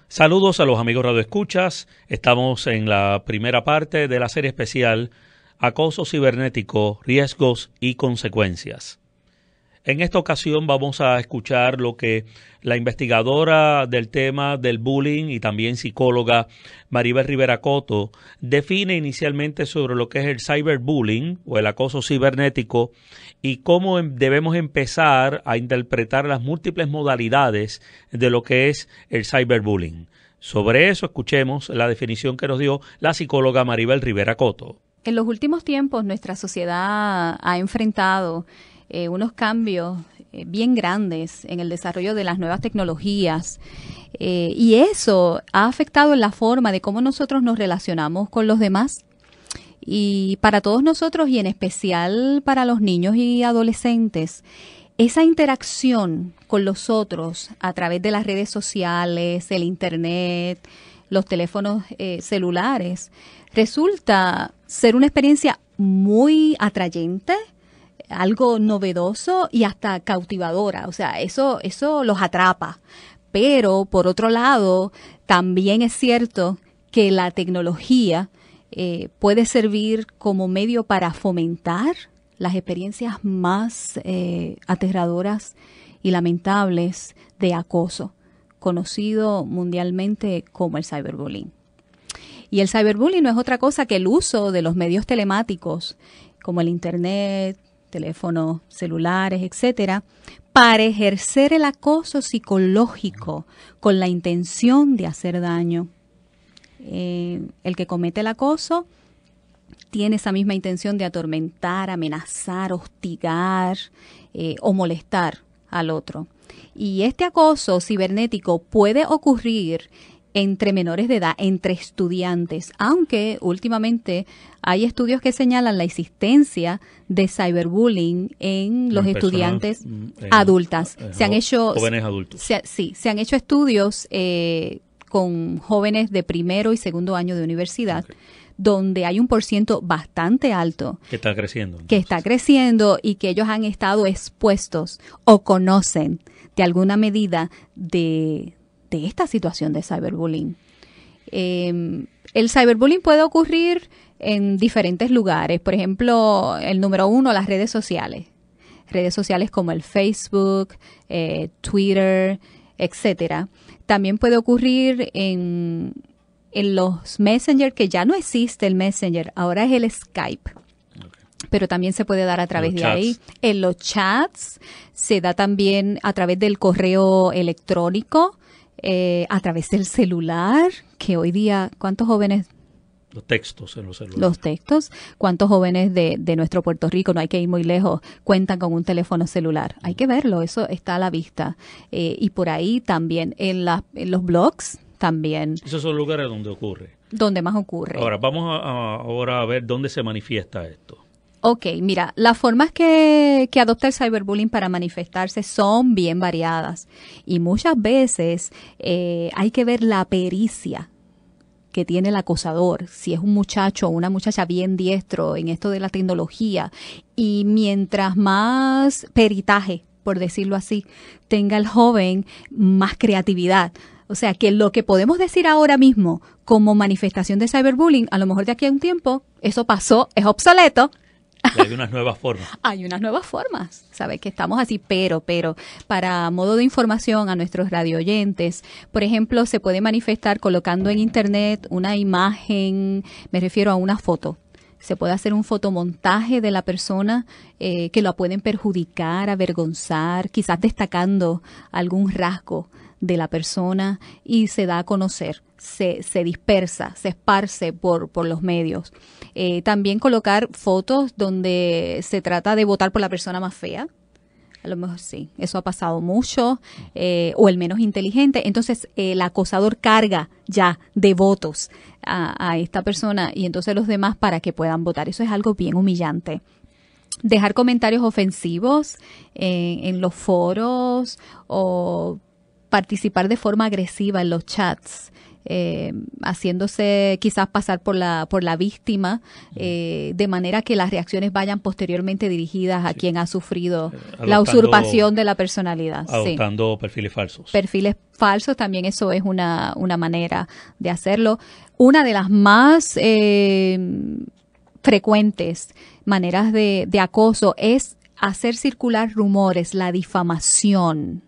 Saludos a los amigos radioescuchas. Estamos en la primera parte de la serie especial Acoso cibernético, riesgos y consecuencias. En esta ocasión vamos a escuchar lo que la investigadora del tema del bullying y también psicóloga Maribel Rivera Cotto define inicialmente sobre lo que es el cyberbullying o el acoso cibernético y cómo debemos empezar a interpretar las múltiples modalidades de lo que es el cyberbullying. Sobre eso escuchemos la definición que nos dio la psicóloga Maribel Rivera Cotto. En los últimos tiempos nuestra sociedad ha enfrentado unos cambios bien grandes en el desarrollo de las nuevas tecnologías y eso ha afectado en la forma de cómo nosotros nos relacionamos con los demás. Y para todos nosotros y en especial para los niños y adolescentes, esa interacción con los otros a través de las redes sociales, el internet, los teléfonos celulares, resulta ser una experiencia muy atrayente, algo novedoso y hasta cautivadora. O sea, eso los atrapa. Pero, por otro lado, también es cierto que la tecnología puede servir como medio para fomentar las experiencias más aterradoras y lamentables de acoso, conocido mundialmente como el cyberbullying. Y el cyberbullying no es otra cosa que el uso de los medios telemáticos, como el internet, teléfonos celulares, etcétera, para ejercer el acoso psicológico con la intención de hacer daño. El que comete el acoso tiene esa misma intención de atormentar, amenazar, hostigar o molestar al otro. Y este acoso cibernético puede ocurrir entre menores de edad, entre estudiantes, aunque últimamente hay estudios que señalan la existencia de cyberbullying en los estudiantes adultas. Se han hecho jóvenes adultos. Se han hecho estudios con jóvenes de primero y segundo año de universidad, donde hay un % bastante alto. Que está creciendo. Que está creciendo y que ellos han estado expuestos o conocen de alguna medida de esta situación de cyberbullying. El cyberbullying puede ocurrir en diferentes lugares. Por ejemplo, el número 1, las redes sociales. Redes sociales como el Facebook, Twitter, etcétera. También puede ocurrir en los Messenger, que ya no existe el Messenger, ahora es el Skype. Pero también se puede dar a través de ahí. En los chats se da también a través del correo electrónico, a través del celular, que hoy día, ¿cuántos jóvenes? Los textos en los celulares. Los textos. ¿Cuántos jóvenes de nuestro Puerto Rico, no hay que ir muy lejos, cuentan con un teléfono celular? Hay que verlo, eso está a la vista. Y por ahí también, en los blogs también. Esos son lugares donde ocurre. Donde más ocurre. Ahora, vamos ahora a ver dónde se manifiesta esto. Ok, mira, las formas que adopta el cyberbullying para manifestarse son bien variadas y muchas veces hay que ver la pericia que tiene el acosador, si es un muchacho o una muchacha bien diestro en esto de la tecnología, y mientras más peritaje, por decirlo así, tenga el joven, más creatividad. O sea, que lo que podemos decir ahora mismo como manifestación de cyberbullying, a lo mejor de aquí a un tiempo, eso pasó, es obsoleto. Hay unas nuevas formas. Hay unas nuevas formas, ¿sabes? Que estamos así, pero para modo de información a nuestros radioyentes, por ejemplo, se puede manifestar colocando en internet una imagen, me refiero a una foto. Se puede hacer un fotomontaje de la persona que la pueden perjudicar, avergonzar, quizás destacando algún rasgo de la persona y se da a conocer, se dispersa, se esparce por los medios. También colocar fotos donde se trata de votar por la persona más fea. A lo mejor sí, eso ha pasado mucho, o el menos inteligente. Entonces el acosador carga ya de votos a esta persona y entonces los demás para que puedan votar. Eso es algo bien humillante. Dejar comentarios ofensivos en los foros o participar de forma agresiva en los chats haciéndose quizás pasar por la víctima, de manera que las reacciones vayan posteriormente dirigidas a quien ha sufrido la usurpación de la personalidad. Adoptando perfiles falsos. Perfiles falsos, también eso es una manera de hacerlo. Una de las más frecuentes maneras de acoso es hacer circular rumores, la difamación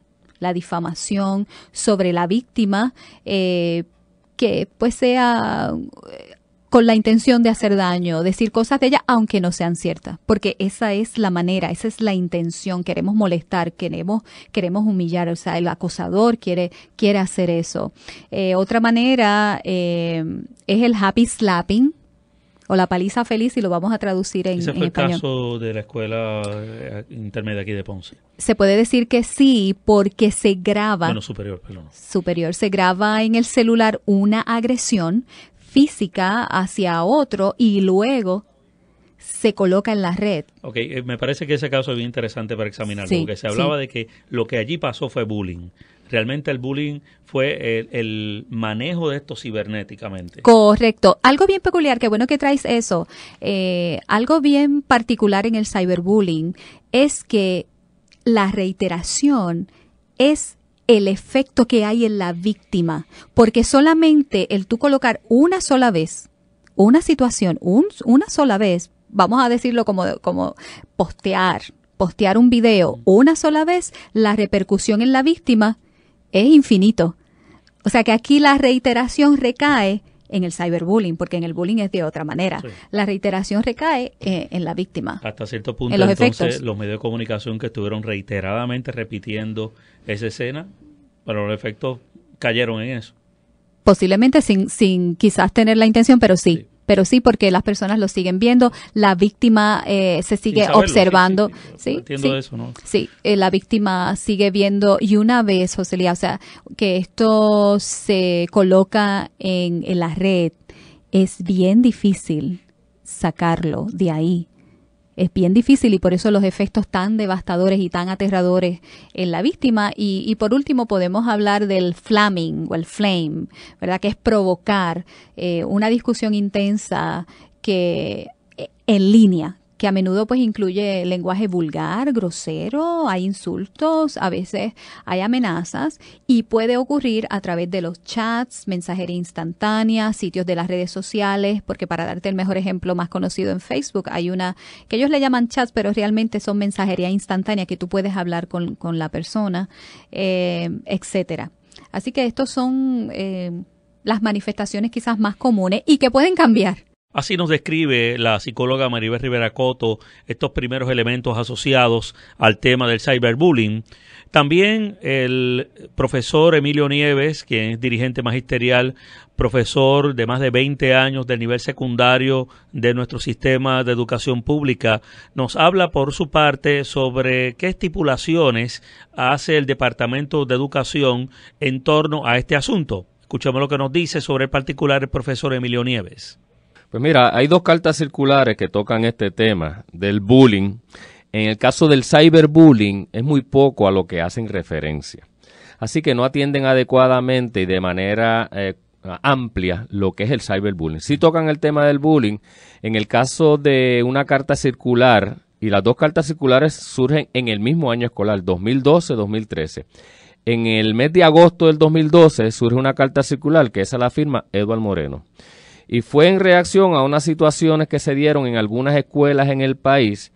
sobre la víctima, que pues sea con la intención de hacer daño, decir cosas de ella aunque no sean ciertas, porque esa es la manera, esa es la intención, queremos molestar, queremos humillar, o sea, el acosador quiere hacer eso. Otra manera es el happy slapping, o la paliza feliz, y lo vamos a traducir en español. ¿Ese fue el caso de la escuela intermedia aquí de Ponce? Se puede decir que sí, porque se graba... Bueno, superior, perdón. Superior. Se graba en el celular una agresión física hacia otro y luego se coloca en la red. Ok, me parece que ese caso es bien interesante para examinarlo, porque se hablaba de que lo que allí pasó fue bullying. Realmente el bullying fue el manejo de esto cibernéticamente. Correcto. Algo bien peculiar, qué bueno que traes eso. Algo bien particular en el cyberbullying es que la reiteración es el efecto que hay en la víctima, porque solamente el tú colocar una sola vez una situación, una sola vez, vamos a decirlo como postear un video una sola vez, la repercusión en la víctima es infinito. O sea que aquí la reiteración recae en el cyberbullying, porque en el bullying es de otra manera. Sí. La reiteración recae en la víctima. Hasta cierto punto, en entonces, los medios de comunicación que estuvieron reiteradamente repitiendo esa escena, pero los efectos cayeron en eso. Posiblemente sin quizás tener la intención, pero sí. Pero sí, porque las personas lo siguen viendo, la víctima se sigue observando. Sí, entiendo eso, ¿no? Sí, la víctima sigue viendo, y una vez, Joselía, o sea, que esto se coloca en la red, es bien difícil sacarlo de ahí. Es bien difícil, y por eso los efectos tan devastadores y tan aterradores en la víctima. Y por último podemos hablar del flaming o el flame, ¿verdad? Que es provocar una discusión intensa en línea, que a menudo pues incluye lenguaje vulgar, grosero, hay insultos, a veces hay amenazas, y puede ocurrir a través de los chats, mensajería instantánea, sitios de las redes sociales, porque para darte el mejor ejemplo más conocido en Facebook, hay una que ellos le llaman chats, pero realmente son mensajería instantánea que tú puedes hablar con la persona, etcétera. Así que estos son las manifestaciones quizás más comunes y que pueden cambiar. Así nos describe la psicóloga Maribel Rivera Coto estos primeros elementos asociados al tema del cyberbullying. También el profesor Emilio Nieves, quien es dirigente magisterial, profesor de más de 20 años del nivel secundario de nuestro sistema de educación pública, nos habla por su parte sobre qué estipulaciones hace el Departamento de Educación en torno a este asunto. Escuchemos lo que nos dice sobre el particular el profesor Emilio Nieves. Pues mira, hay dos cartas circulares que tocan este tema del bullying. En el caso del cyberbullying es muy poco a lo que hacen referencia. Así que no atienden adecuadamente y de manera amplia lo que es el cyberbullying. Sí tocan el tema del bullying. En el caso de una carta circular, y las dos cartas circulares surgen en el mismo año escolar, 2012-2013. En el mes de agosto del 2012 surge una carta circular que esa la firma Eduardo Moreno. Y fue en reacción a unas situaciones que se dieron en algunas escuelas en el país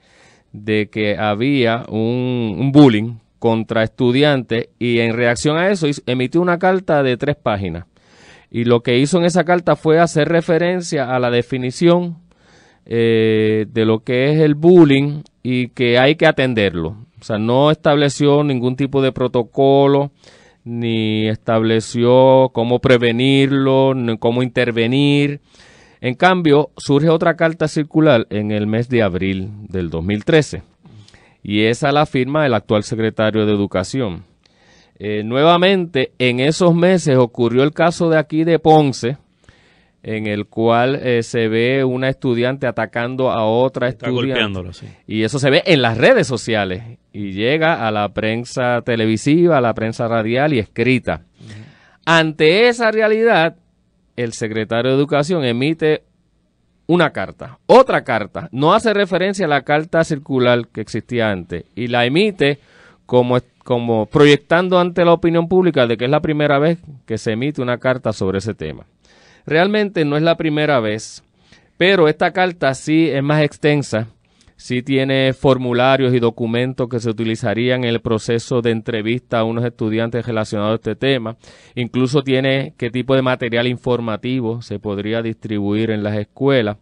de que había un bullying contra estudiantes, y en reacción a eso emitió una carta de 3 páginas. Y lo que hizo en esa carta fue hacer referencia a la definición de lo que es el bullying y que hay que atenderlo. O sea, no estableció ningún tipo de protocolo, ni estableció cómo prevenirlo, ni cómo intervenir. En cambio, surge otra carta circular en el mes de abril del 2013, y esa la firma el actual secretario de Educación. Nuevamente, en esos meses ocurrió el caso de aquí de Ponce, en el cual se ve una estudiante atacando a otra estudiante. Sí. Y eso se ve en las redes sociales y llega a la prensa televisiva, a la prensa radial y escrita. Ante esa realidad, el secretario de Educación emite una carta, otra carta, no hace referencia a la carta circular que existía antes y la emite como proyectando ante la opinión pública de que es la primera vez que se emite una carta sobre ese tema. Realmente no es la primera vez, pero esta carta sí es más extensa, sí tiene formularios y documentos que se utilizarían en el proceso de entrevista a unos estudiantes relacionados a este tema. Incluso tiene qué tipo de material informativo se podría distribuir en las escuelas.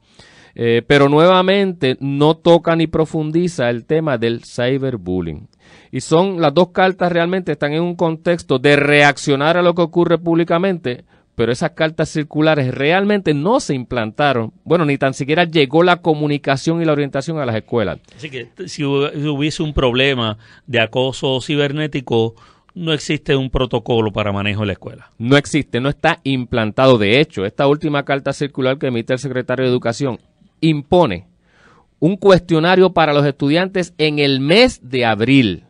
Pero nuevamente no toca ni profundiza el tema del cyberbullying. Y las dos cartas realmente están en un contexto de reaccionar a lo que ocurre públicamente, pero esas cartas circulares realmente no se implantaron. Bueno, ni tan siquiera llegó la comunicación y la orientación a las escuelas. Así que si hubiese un problema de acoso cibernético, no existe un protocolo para manejo en la escuela. No existe, no está implantado. De hecho, esta última carta circular que emite el secretario de Educación impone un cuestionario para los estudiantes en el mes de abril.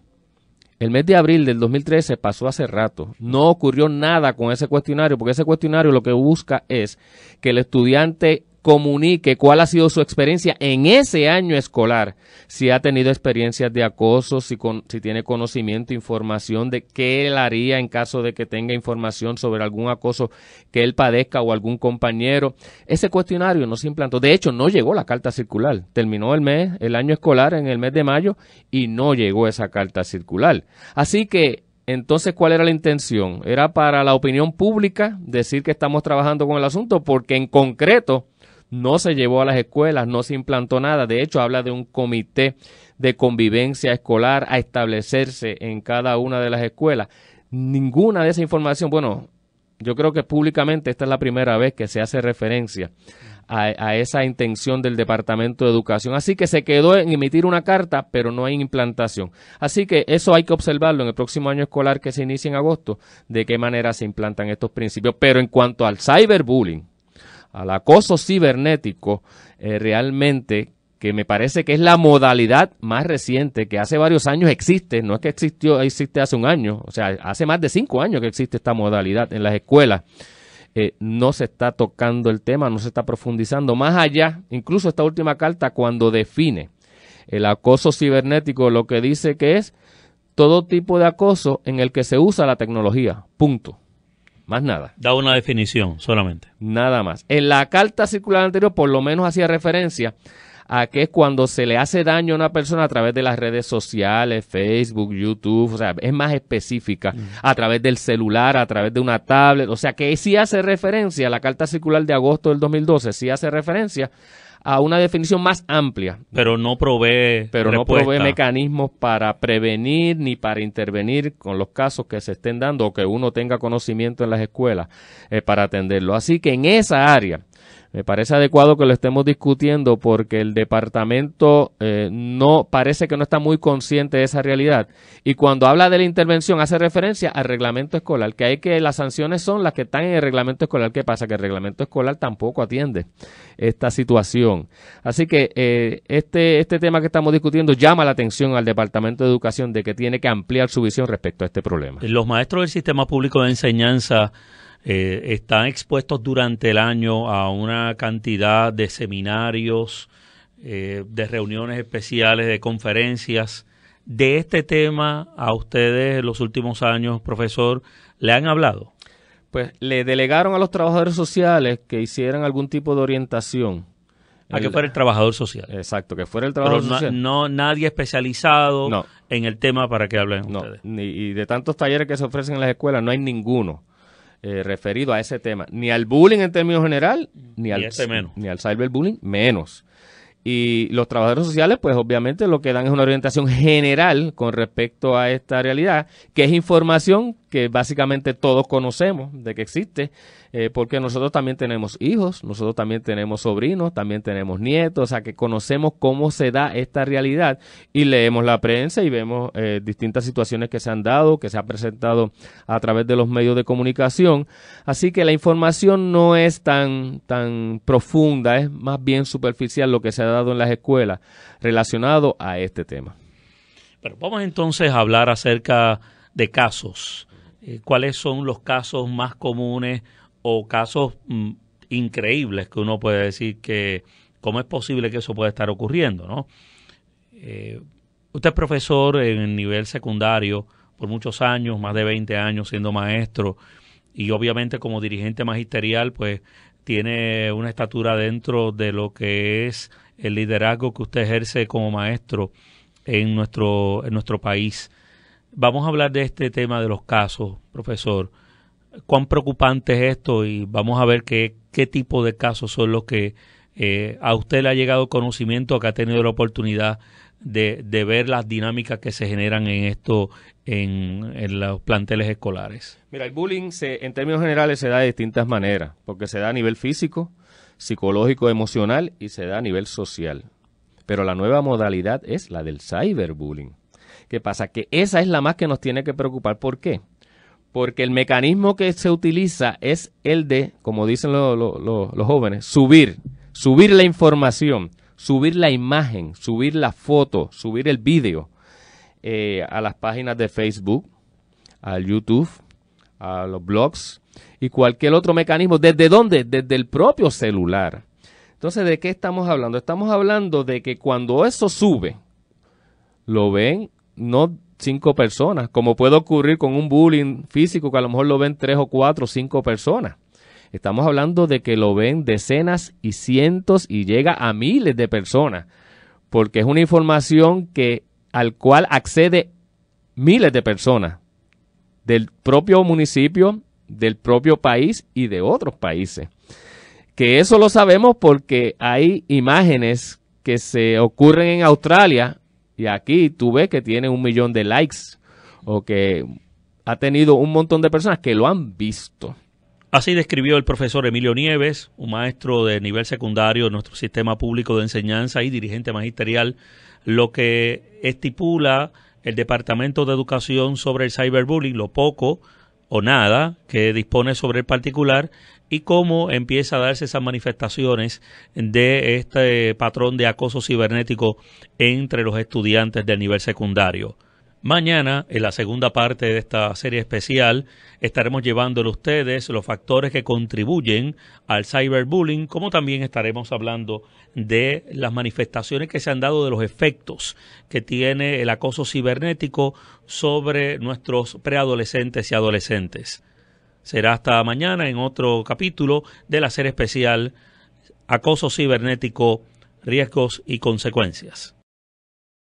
El mes de abril del 2013 pasó hace rato. No ocurrió nada con ese cuestionario, porque ese cuestionario lo que busca es que el estudiante comunique cuál ha sido su experiencia en ese año escolar, si ha tenido experiencias de acoso, si tiene conocimiento, información de qué él haría en caso de que tenga información sobre algún acoso que él padezca o algún compañero. Ese cuestionario no se implantó. De hecho, no llegó la carta circular. Terminó el año escolar en el mes de mayo y no llegó esa carta circular. Así que entonces, ¿cuál era la intención? Era para la opinión pública decir que estamos trabajando con el asunto, porque en concreto no se llevó a las escuelas, no se implantó nada. De hecho, habla de un comité de convivencia escolar a establecerse en cada una de las escuelas. Ninguna de esa información, bueno, yo creo que públicamente esta es la primera vez que se hace referencia a esa intención del Departamento de Educación. Así que se quedó en emitir una carta, pero no hay implantación. Así que eso hay que observarlo en el próximo año escolar que se inicia en agosto, de qué manera se implantan estos principios. Pero en cuanto al cyberbullying, al acoso cibernético, realmente, que me parece que es la modalidad más reciente, que hace varios años existe, no es que existe hace un año, o sea, hace más de 5 años que existe esta modalidad en las escuelas. No se está tocando el tema, no se está profundizando más allá. Incluso esta última carta, cuando define el acoso cibernético, lo que dice que es todo tipo de acoso en el que se usa la tecnología, punto. Más nada. Da una definición solamente. Nada más. En la carta circular anterior por lo menos hacía referencia a que es cuando se le hace daño a una persona a través de las redes sociales, Facebook, YouTube, o sea, es más específica, a través del celular, a través de una tablet, o sea, que sí hace referencia, la carta circular de agosto del 2012 sí hace referencia a una definición más amplia. Pero no provee mecanismos para prevenir ni para intervenir con los casos que se estén dando o que uno tenga conocimiento en las escuelas para atenderlo. Así que en esa área me parece adecuado que lo estemos discutiendo, porque el departamento parece que no está muy consciente de esa realidad. Y cuando habla de la intervención hace referencia al reglamento escolar, que las sanciones son las que están en el reglamento escolar. ¿Qué pasa? Que el reglamento escolar tampoco atiende esta situación. Así que este tema que estamos discutiendo llama la atención al Departamento de Educación de que tiene que ampliar su visión respecto a este problema. Los maestros del sistema público de enseñanza están expuestos durante el año a una cantidad de seminarios, de reuniones especiales, de conferencias. De este tema, a ustedes en los últimos años, profesor, ¿le han hablado? Pues le delegaron a los trabajadores sociales que hicieran algún tipo de orientación. Que fuera el trabajador social. Exacto, que fuera el trabajador social. No nadie especializado en el tema para que hablen ustedes. Y de tantos talleres que se ofrecen en las escuelas, no hay ninguno referido a ese tema, ni al bullying en términos general, ni al cyberbullying menos. Y los trabajadores sociales, pues obviamente lo que dan es una orientación general con respecto a esta realidad, que es información que básicamente todos conocemos de que existe, porque nosotros también tenemos hijos, nosotros también tenemos sobrinos, también tenemos nietos, o sea que conocemos cómo se da esta realidad y leemos la prensa y vemos distintas situaciones que se han dado, que se han presentado a través de los medios de comunicación. Así que la información no es tan profunda, es más bien superficial lo que se ha dado en las escuelas relacionado a este tema. Pero vamos entonces a hablar acerca de casos. ¿Cuáles son los casos más comunes o casos increíbles que uno puede decir que cómo es posible que eso pueda estar ocurriendo, ¿no? Usted es profesor en el nivel secundario por muchos años, más de 20 años siendo maestro, y obviamente como dirigente magisterial pues tiene una estatura dentro de lo que es el liderazgo que usted ejerce como maestro en nuestro país. Vamos a hablar de este tema de los casos, profesor. ¿Cuán preocupante es esto? Y vamos a ver qué tipo de casos son los que a usted le ha llegado conocimiento, que ha tenido la oportunidad de ver las dinámicas que se generan en esto en los planteles escolares. Mira, el bullying en términos generales se da de distintas maneras, porque se da a nivel físico, psicológico, emocional y se da a nivel social. Pero la nueva modalidad es la del cyberbullying. ¿Qué pasa? Que esa es la más que nos tiene que preocupar. ¿Por qué? Porque el mecanismo que se utiliza es el de, como dicen los jóvenes, subir la información, subir la imagen, subir la foto, subir el vídeo a las páginas de Facebook, al YouTube, a los blogs y cualquier otro mecanismo. ¿Desde dónde? Desde el propio celular. Entonces, ¿de qué estamos hablando? Estamos hablando de que cuando eso sube, lo ven no 5 personas, como puede ocurrir con un bullying físico que a lo mejor lo ven 3 o 4 o 5 personas. Estamos hablando de que lo ven decenas y cientos y llega a miles de personas, porque es una información al cual accede miles de personas del propio municipio, del propio país y de otros países. Que eso lo sabemos porque hay imágenes que se ocurren en Australia y aquí tú ves que tiene 1 millón de likes o que ha tenido un montón de personas que lo han visto. Así describió el profesor Emilio Nieves, un maestro de nivel secundario en nuestro sistema público de enseñanza y dirigente magisterial, lo que estipula el Departamento de Educación sobre el cyberbullying, lo poco o nada que dispone sobre el particular y cómo empieza a darse esas manifestaciones de este patrón de acoso cibernético entre los estudiantes del nivel secundario. Mañana, en la segunda parte de esta serie especial, estaremos llevándole a ustedes los factores que contribuyen al cyberbullying, como también estaremos hablando de las manifestaciones que se han dado de los efectos que tiene el acoso cibernético sobre nuestros preadolescentes y adolescentes. Será hasta mañana en otro capítulo de la serie especial Acoso cibernético, riesgos y consecuencias.